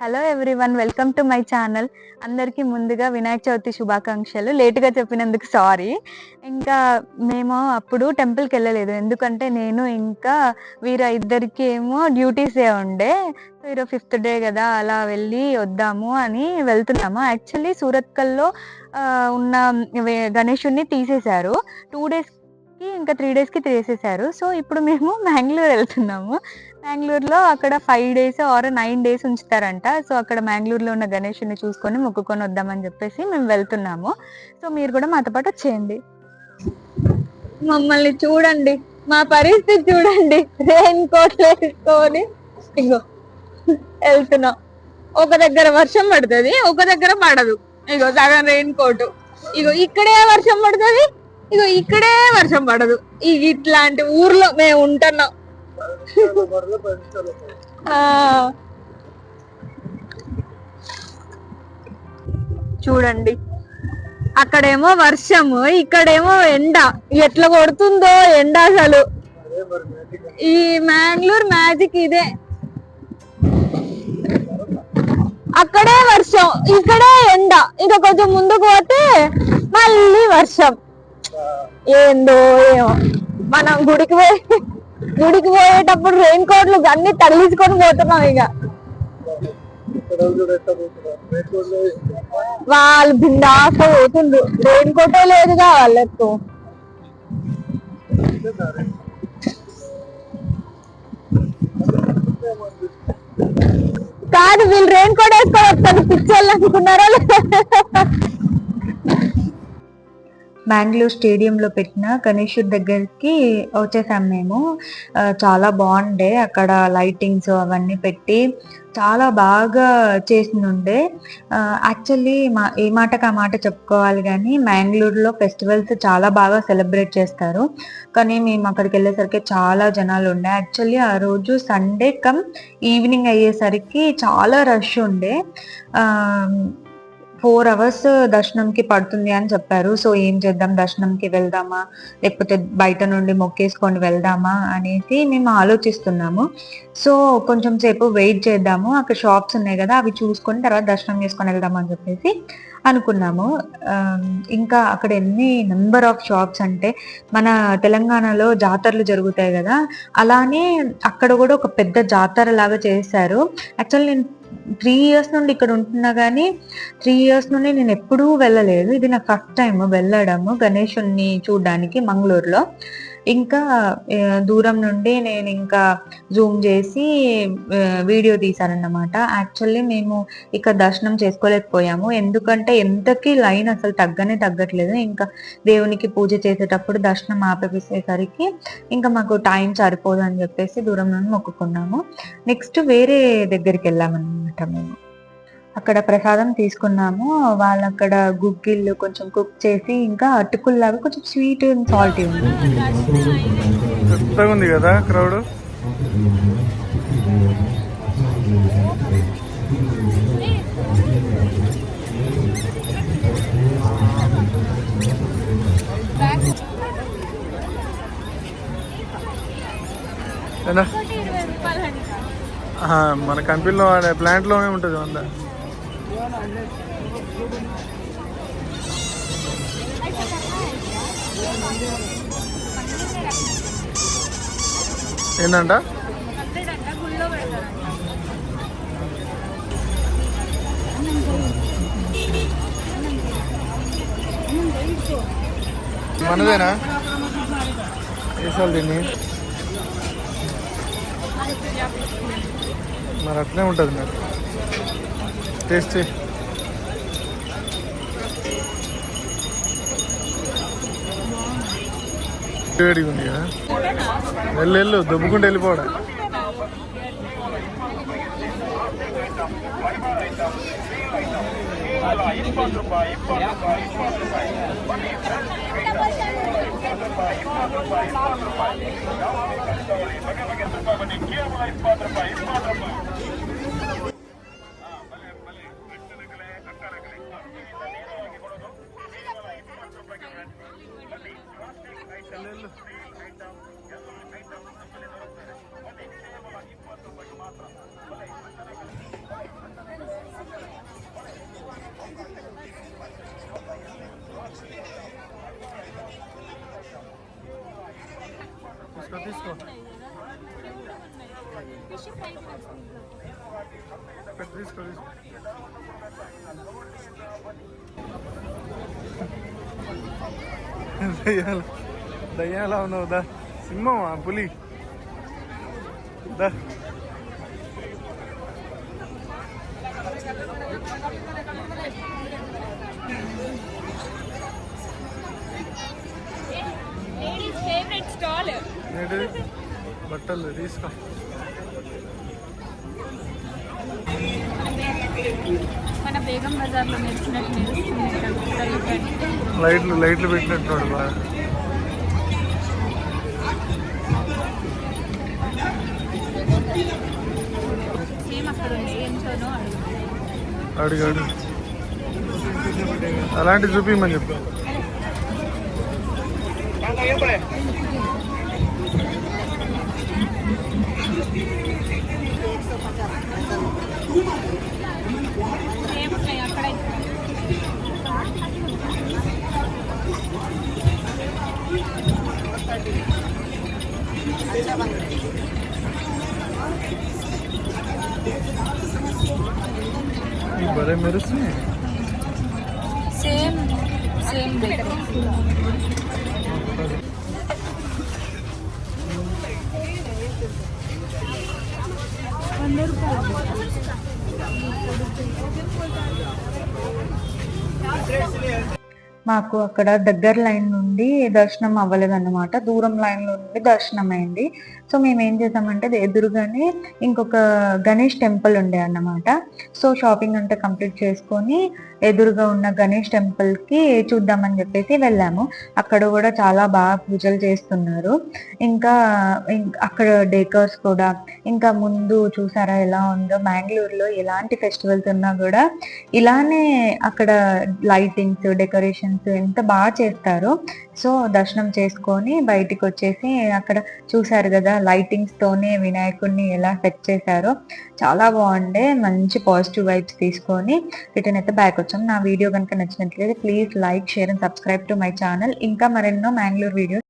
Hello everyone, welcome to my channel. అందరికీ ముందుగా వినాయక చవితి శుభాకాంక్షలు. లేటుగా చెప్పినందుకు సారీ. ఇంకా మేము అప్పుడు టెంపుల్కి వెళ్ళలేదు, ఎందుకంటే నేను ఇంకా ఇద్దరికి ఏమో డ్యూటీసే ఉండే. సో ఈరోజు 5th డే కదా, అలా వెళ్ళి వద్దాము అని వెళ్తున్నాము. యాక్చువల్లీ సూరత్కల్లో ఉన్న గణేషుడిని తీసేశారు. 2 డేస్కి ఇంకా 3 డేస్కి తీసేశారు. సో ఇప్పుడు మేము మ్యాంగ్లూర్ వెళ్తున్నాము. మ్యాంగ్లూర్లో అక్కడ 5 డేస్ ఆర్ 9 డేస్ ఉంచుతారంట. సో అక్కడ మ్యాంగ్లూర్లో ఉన్న గణేషుని చూసుకొని మొక్కుకొని వద్దామని చెప్పేసి మేము వెళ్తున్నాము. సో మీరు కూడా మాతో పాటు వచ్చేయండి. మమ్మల్ని చూడండి, మా పరిస్థితి చూడండి. రెయిన్ కోట్లు వేసుకొని ఇగో వెళ్తున్నాం. ఒక దగ్గర వర్షం పడుతుంది, ఒక దగ్గర పడదు. ఇగో సగం రెయిన్ కోట్, ఇగో ఇక్కడే వర్షం పడుతుంది, ఇగో ఇక్కడే వర్షం పడదు. ఇట్లాంటి ఊర్లో మేము ఉంటున్నాం. చూడండి, అక్కడేమో వర్షము, ఇక్కడేమో ఎండ. ఎట్లా కొడుతుందో ఎండ అసలు. ఈ మ్యాంగ్లూర్ మ్యాజిక్ ఇదే. అక్కడే వర్షం, ఇక్కడే ఎండ. ఇంకా కొంచెం ముందుకు పోతే మళ్ళీ వర్షం. ఏందో ఏమో. మనం గుడికి పోయేటప్పుడు రెయిన్ కోట్లు అన్ని తగిలించుకొని పోతున్నాం. ఇక వాళ్ళు బిందాస్ పోతుండ్రు, రెయిన్ కోటే లేదుగా వాళ్ళకు. కాదు, వీళ్ళు రెయిన్ కోట్ వేసుకొని వస్తారు. పిచ్చోళ్ళు అనుకున్నారా? మ్యాంగ్లూర్ స్టేడియంలో పెట్టిన గణేషుడి దగ్గరికి వచ్చేసాం మేము. చాలా బాగుండే అక్కడ, లైటింగ్స్ అవన్నీ పెట్టి చాలా బాగా చేసిండే. యాక్చువల్లీ ఏ మాటకు ఆ మాట చెప్పుకోవాలి, కానీ మ్యాంగ్లూర్లో ఫెస్టివల్స్ చాలా బాగా సెలబ్రేట్ చేస్తారు. కానీ మేము అక్కడికి వెళ్ళేసరికి చాలా జనాలు ఉండే. యాక్చువల్లీ ఆ రోజు సండే కమ్ ఈవినింగ్ అయ్యేసరికి చాలా రష్ ఉండే. 4 hours దర్శనంకి పడుతుంది అని చెప్పారు. సో ఏం చేద్దాం, దర్శనంకి వెళ్దామా లేకపోతే బయట నుండి మొక్కేసుకొని వెళ్దామా అనేసి మేము ఆలోచిస్తున్నాము. సో కొంచెం సేపు వెయిట్ చేద్దాము, అక్కడ షాప్స్ ఉన్నాయి కదా అవి చూసుకొని తర్వాత దర్శనం చేసుకొని వెళ్దామని చెప్పేసి అనుకున్నాము. ఇంకా అక్కడ ఎన్ని నెంబర్ ఆఫ్ షాప్స్ అంటే, మన తెలంగాణలో జాతరలు జరుగుతాయి కదా, అలానే అక్కడ కూడా ఒక పెద్ద జాతర లాగా చేశారు. యాక్చువల్లీ నేను 3 years నుండి ఇక్కడ ఉంటున్నా, కానీ 3 years నుండి నేను ఎప్పుడూ వెళ్ళలేదు. ఇది నా ఫస్ట్ టైం వెళ్ళడము గణేషుణ్ణి చూడడానికి మంగళూరులో. ఇంకా దూరం నుండి నేను ఇంకా జూమ్ చేసి వీడియో తీశానన్నమాట. యాక్చువల్లీ మేము ఇక్కడ దర్శనం చేసుకోలేకపోయాము, ఎందుకంటే ఎంతకి లైన్ అసలు తగ్గట్లేదు. ఇంకా దేవునికి పూజ చేసేటప్పుడు దర్శనం ఆపేసేసరికి ఇంకా మాకు టైం సరిపోదు అని చెప్పేసి దూరం నుండి మొక్కుకున్నాము. నెక్స్ట్ వేరే దగ్గరికి వెళ్ళామన్నమాట. మేము అక్కడ ప్రసాదం తీసుకున్నాము. వాళ్ళు అక్కడ గుగ్గిళ్ళు కొంచెం కుక్ చేసి, ఇంకా అటుకుల్లాగా కొంచెం స్వీట్ అండ్ సాల్టీ ఉంది. ఉంది కదా క్రౌడ్. మన కంపెనీలో ప్లాంట్ లోనే ఉంటుంది అందా. ఏంటంట మనదేనా వేసాలి దీన్ని, మరి అట్లే ఉంటుంది. మరి టేస్ట్ వేడిగా ఉంది కదా, వెళ్ళు దుబ్బుకుంటూ వెళ్ళిపోవడం. తీసుకో తీసుకో దయ్యాల దయ్యాలా ఉన్నావు దా సింహమా పులి దా బట్టలు తీసుకో మన బేగం బజార్లో మెరిచినట్టు లైట్లు పెట్టినట్టున్నాడు బాగా సేమ్ అక్కడ ఉంది ఎంతోనో అడిగాడు అలాంటి చూపించమని చెప్పు సేమ్ ఉన్నాయి అక్కడ ఈ బరే మెరుస్తుంది సేమ్ బెటర్ మాకు అక్కడ దగ్గర లైన్ నుండి దర్శనం అవ్వలేదన్నమాట, దూరం లైన్ నుండి దర్శనం అయింది. సో మేము ఏం చేసామంటే ఎదురుగానే ఇంకొక గణేష్ టెంపుల్ ఉండే అన్నమాట. సో షాపింగ్ అంతా కంప్లీట్ చేసుకొని ఎదురుగా ఉన్న గణేష్ టెంపుల్ కి చూద్దామని చెప్పేసి వెళ్ళాము. అక్కడ కూడా చాలా బాగా పూజలు చేస్తున్నారు. ఇంకా అక్కడ డేకర్స్ కూడా, ఇంకా ముందు చూసారా ఎలా ఉందో, మ్యాంగ్లూరులో ఎలాంటి ఫెస్టివల్స్ ఉన్నా కూడా ఇలానే అక్కడ లైటింగ్స్, డెకరేషన్స్ ఎంత బాగా చేస్తారో. సో దర్శనం చేసుకొని బయటికి వచ్చేసి అక్కడ చూసారు కదా లైటింగ్స్ తోనే వినాయకుడిని ఎలా సెట్ చేశారో, చాలా బాగుండే. మంచి పాజిటివ్ వైబ్స్ తీసుకొని రిటర్న్ అయితే బ్యాక్ వచ్చాం. నా వీడియో కనుక నచ్చినట్లయితే please like, share and subscribe to my channel. ఇంకా మరెన్నో మ్యాంగ్లూర్ వీడియోస్